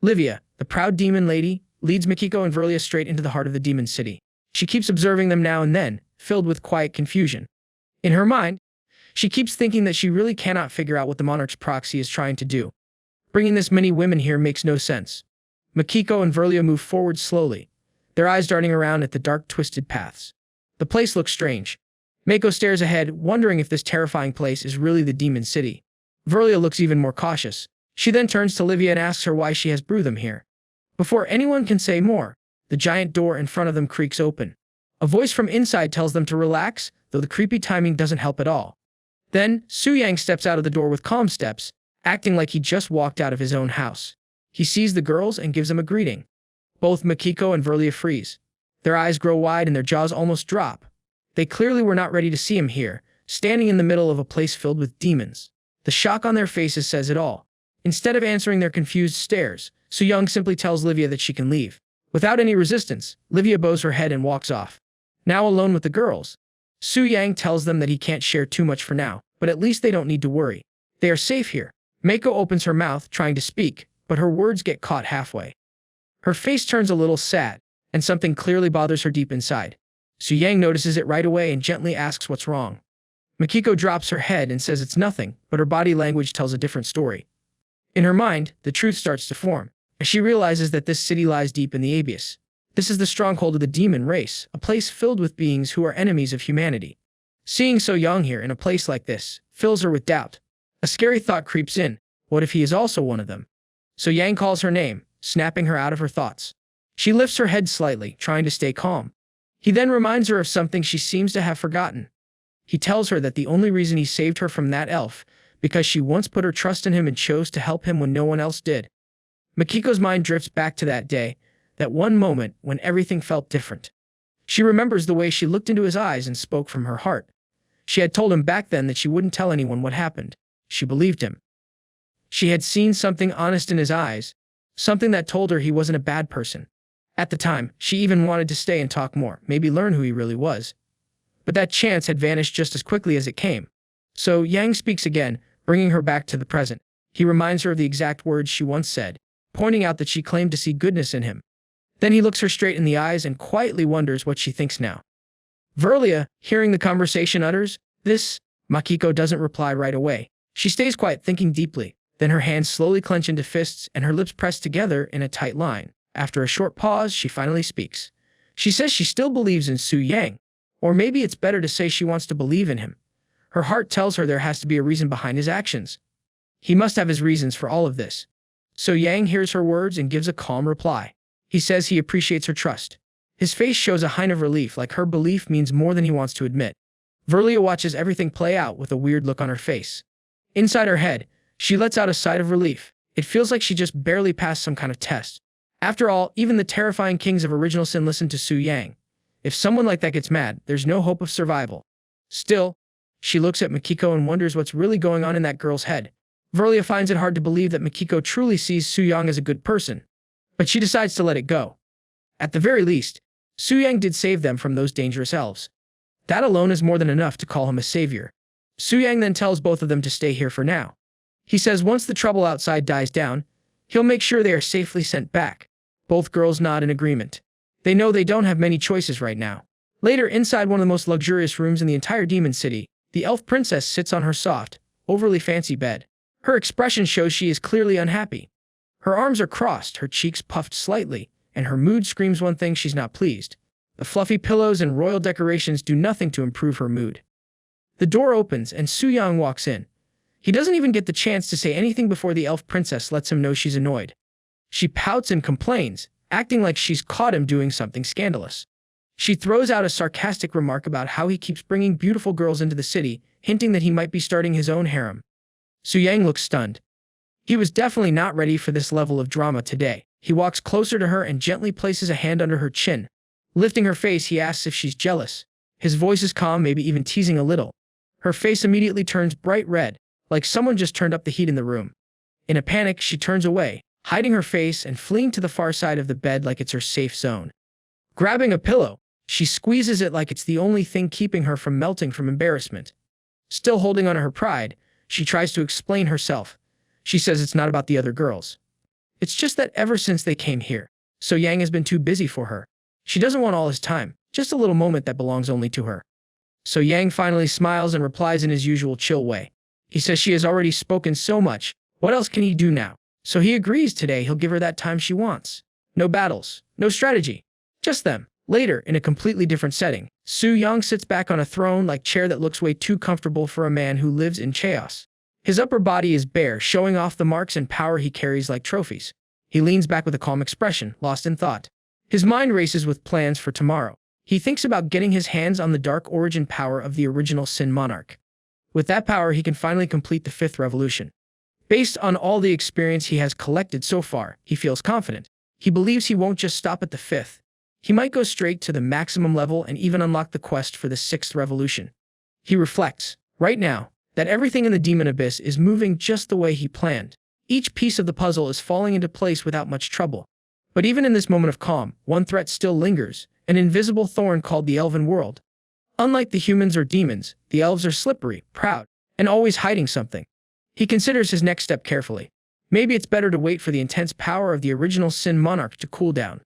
Livia, the proud demon lady, leads Makiko and Verlia straight into the heart of the demon city. She keeps observing them now and then, filled with quiet confusion. In her mind, she keeps thinking that she really cannot figure out what the monarch's proxy is trying to do. Bringing this many women here makes no sense. Makiko and Verlia move forward slowly, their eyes darting around at the dark, twisted paths. The place looks strange. Mako stares ahead, wondering if this terrifying place is really the demon city. Verlia looks even more cautious. She then turns to Livia and asks her why she has brought them here. Before anyone can say more, the giant door in front of them creaks open. A voice from inside tells them to relax, though the creepy timing doesn't help at all. Then, Suyang steps out of the door with calm steps, acting like he just walked out of his own house. He sees the girls and gives them a greeting. Both Makiko and Verlia freeze. Their eyes grow wide and their jaws almost drop. They clearly were not ready to see him here, standing in the middle of a place filled with demons. The shock on their faces says it all. Instead of answering their confused stares, Suyang simply tells Livia that she can leave. Without any resistance, Livia bows her head and walks off. Now alone with the girls, Suyang tells them that he can't share too much for now, but at least they don't need to worry. They are safe here. Mako opens her mouth, trying to speak, but her words get caught halfway. Her face turns a little sad, and something clearly bothers her deep inside. Suyang notices it right away and gently asks what's wrong. Makiko drops her head and says it's nothing, but her body language tells a different story. In her mind, the truth starts to form, as she realizes that this city lies deep in the abyss. This is the stronghold of the demon race, a place filled with beings who are enemies of humanity. Seeing Suyang here in a place like this fills her with doubt. A scary thought creeps in. What if he is also one of them? Suyang calls her name, snapping her out of her thoughts. She lifts her head slightly, trying to stay calm. He then reminds her of something she seems to have forgotten. He tells her that the only reason he saved her from that elf, because she once put her trust in him and chose to help him when no one else did. Makiko's mind drifts back to that day, that one moment when everything felt different. She remembers the way she looked into his eyes and spoke from her heart. She had told him back then that she wouldn't tell anyone what happened. She believed him. She had seen something honest in his eyes, something that told her he wasn't a bad person. At the time, she even wanted to stay and talk more, maybe learn who he really was. But that chance had vanished just as quickly as it came. So Yang speaks again, bringing her back to the present. He reminds her of the exact words she once said, pointing out that she claimed to see goodness in him. Then he looks her straight in the eyes and quietly wonders what she thinks now. Verlia, hearing the conversation, utters, "This." Makiko doesn't reply right away. She stays quiet, thinking deeply. Then her hands slowly clench into fists and her lips press together in a tight line. After a short pause, she finally speaks. She says she still believes in Suyang. Or maybe it's better to say she wants to believe in him. Her heart tells her there has to be a reason behind his actions. He must have his reasons for all of this. Suyang hears her words and gives a calm reply. He says he appreciates her trust. His face shows a hint of relief, like her belief means more than he wants to admit. Verlia watches everything play out with a weird look on her face. Inside her head, she lets out a sigh of relief. It feels like she just barely passed some kind of test. After all, even the terrifying kings of original sin listen to Suyang. If someone like that gets mad, there's no hope of survival. Still, she looks at Makiko and wonders what's really going on in that girl's head. Verlia finds it hard to believe that Makiko truly sees Suyang as a good person. But she decides to let it go. At the very least, Suyang did save them from those dangerous elves. That alone is more than enough to call him a savior. Suyang then tells both of them to stay here for now. He says once the trouble outside dies down, he'll make sure they are safely sent back. Both girls nod in agreement. They know they don't have many choices right now. Later, inside one of the most luxurious rooms in the entire demon city, the elf princess sits on her soft, overly fancy bed. Her expression shows she is clearly unhappy. Her arms are crossed, her cheeks puffed slightly, and her mood screams one thing: she's not pleased. The fluffy pillows and royal decorations do nothing to improve her mood. The door opens and Suyang walks in. He doesn't even get the chance to say anything before the elf princess lets him know she's annoyed. She pouts and complains, acting like she's caught him doing something scandalous. She throws out a sarcastic remark about how he keeps bringing beautiful girls into the city, hinting that he might be starting his own harem. Suyang looks stunned. He was definitely not ready for this level of drama today. He walks closer to her and gently places a hand under her chin. Lifting her face, he asks if she's jealous. His voice is calm, maybe even teasing a little. Her face immediately turns bright red, like someone just turned up the heat in the room. In a panic, she turns away, hiding her face and fleeing to the far side of the bed like it's her safe zone. Grabbing a pillow, she squeezes it like it's the only thing keeping her from melting from embarrassment. Still holding on to her pride, she tries to explain herself. She says it's not about the other girls. It's just that ever since they came here, Suyang has been too busy for her. She doesn't want all his time, just a little moment that belongs only to her. Suyang finally smiles and replies in his usual chill way. He says she has already spoken so much, what else can he do now? So he agrees today he'll give her that time she wants. No battles, no strategy, just them. Later, in a completely different setting, Suyang sits back on a throne-like chair that looks way too comfortable for a man who lives in chaos. His upper body is bare, showing off the marks and power he carries like trophies. He leans back with a calm expression, lost in thought. His mind races with plans for tomorrow. He thinks about getting his hands on the dark origin power of the original Sin Monarch. With that power, he can finally complete the 5th revolution. Based on all the experience he has collected so far, he feels confident. He believes he won't just stop at the 5th. He might go straight to the maximum level and even unlock the quest for the 6th revolution. He reflects, right now, that everything in the demon abyss is moving just the way he planned. Each piece of the puzzle is falling into place without much trouble. But even in this moment of calm, one threat still lingers, an invisible thorn called the elven world. Unlike the humans or demons, the elves are slippery, proud, and always hiding something. He considers his next step carefully. Maybe it's better to wait for the intense power of the original Sin Monarch to cool down.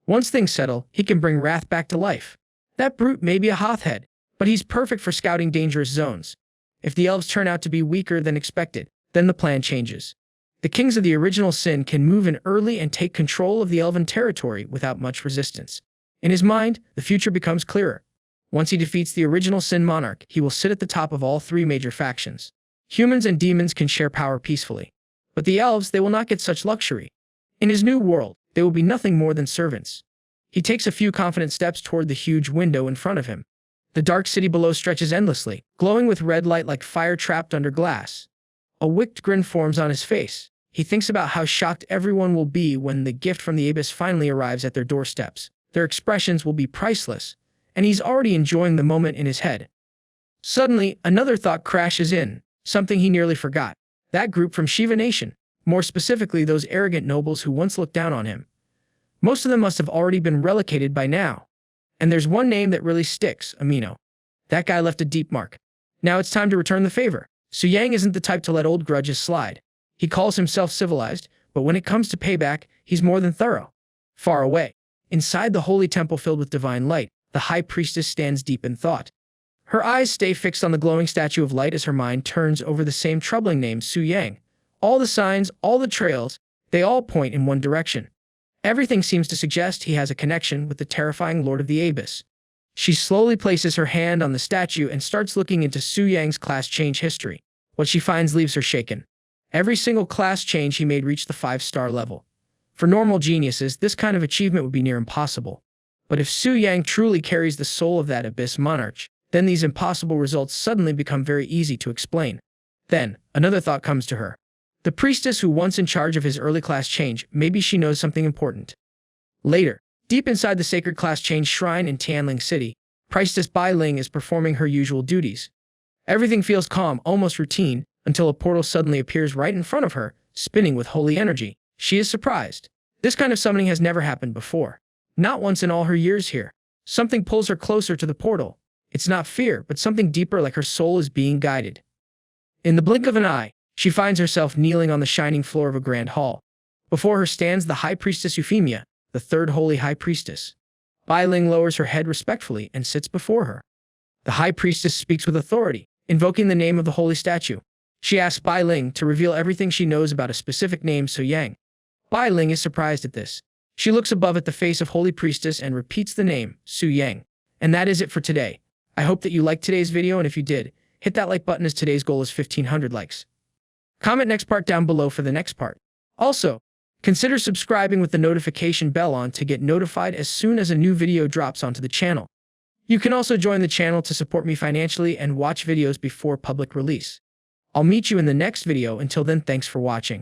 Once things settle, he can bring Wrath back to life. That brute may be a hothead, but he's perfect for scouting dangerous zones. If the elves turn out to be weaker than expected, then the plan changes. The kings of the original Sin can move in early and take control of the elven territory without much resistance. In his mind, the future becomes clearer. Once he defeats the original Sin Monarch, he will sit at the top of all 3 major factions. Humans and demons can share power peacefully. But the elves, they will not get such luxury. In his new world, they will be nothing more than servants. He takes a few confident steps toward the huge window in front of him. The dark city below stretches endlessly, glowing with red light like fire trapped under glass. A wicked grin forms on his face. He thinks about how shocked everyone will be when the gift from the abyss finally arrives at their doorsteps. Their expressions will be priceless, and he's already enjoying the moment in his head. Suddenly, another thought crashes in, something he nearly forgot. That group from Shiva Nation, more specifically those arrogant nobles who once looked down on him. Most of them must have already been relocated by now. And there's one name that really sticks, Amino. That guy left a deep mark. Now it's time to return the favor. Suyang isn't the type to let old grudges slide. He calls himself civilized, but when it comes to payback, he's more than thorough. Far away, inside the holy temple filled with divine light, the high priestess stands deep in thought. Her eyes stay fixed on the glowing statue of light as her mind turns over the same troubling name, Suyang. All the signs, all the trails, they all point in one direction. Everything seems to suggest he has a connection with the terrifying Lord of the Abyss. She slowly places her hand on the statue and starts looking into Suyang's class change history. What she finds leaves her shaken. Every single class change he made reached the 5-star level. For normal geniuses, this kind of achievement would be near impossible. But if Suyang truly carries the soul of that Abyss Monarch, then these impossible results suddenly become very easy to explain. Then, another thought comes to her. The priestess who once in charge of his early class change, maybe she knows something important. Later, deep inside the sacred class change shrine in Tianling City, Priestess Bai Ling is performing her usual duties. Everything feels calm, almost routine, until a portal suddenly appears right in front of her, spinning with holy energy. She is surprised. This kind of summoning has never happened before. Not once in all her years here. Something pulls her closer to the portal. It's not fear, but something deeper, like her soul is being guided. In the blink of an eye, she finds herself kneeling on the shining floor of a grand hall. Before her stands the High Priestess Euphemia, the 3rd Holy High Priestess. Bai Ling lowers her head respectfully and sits before her. The High Priestess speaks with authority, invoking the name of the holy statue. She asks Bai Ling to reveal everything she knows about a specific name, Suyang. Bai Ling is surprised at this. She looks above at the face of Holy Priestess and repeats the name, Suyang. And that is it for today. I hope that you liked today's video, and if you did, hit that like button as today's goal is 1,500 likes. Comment next part down below for the next part. Also, consider subscribing with the notification bell on to get notified as soon as a new video drops onto the channel. You can also join the channel to support me financially and watch videos before public release. I'll meet you in the next video. Until then, thanks for watching.